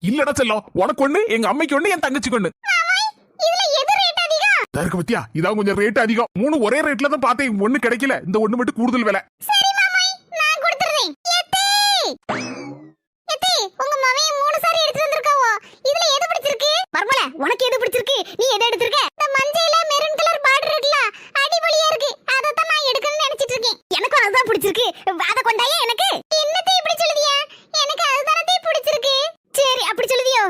இல்லடா செல்லம், உனக்கு ஒண்ணு, எங்க அம்மைக்கு ஒண்ணு, என் தங்கச்சிக்கு ஒண்ணு. இதுல எது ரேட் அதிகம்? தருக்கு பத்தியா, இதான் கொஞ்சம் ரேட் அதிகம். 3 ஒரே ரேட்ல தான் பார்த்தேன், ஒண்ணு கிடைக்கல. இந்த ஒண்ணு மட்டும் கூடுதல் விலை. சரி மாமாய், நான் கொடுத்துறேன். ஏத்தே ஏத்தே, உங்க மவன் 3 சாரி எடுத்து வந்திருக்காவோ. இதுல எது பிடிச்சிருக்கு? மர்மல, உனக்கு எது பிடிச்சிருக்கு? நீ எதை எடுத்துர்க்க? இந்த மஞ்சையில மெரூன் கலர் பார்டர் இருக்குல, அடிபொலியா இருக்கு. அத தான் நான் எடுக்கணும்னு நினைச்சிட்டு இருக்கேன். எனக்கு அதுதான் பிடிச்சிருக்கு. அத கொண்டாயே எனக்கு. என்னத்தை இப்படி சொல்லுதியா? எனக்கு அதுதானே பிடிச்சிருக்கு. சரி, அப்படி சொல்லுதியோ?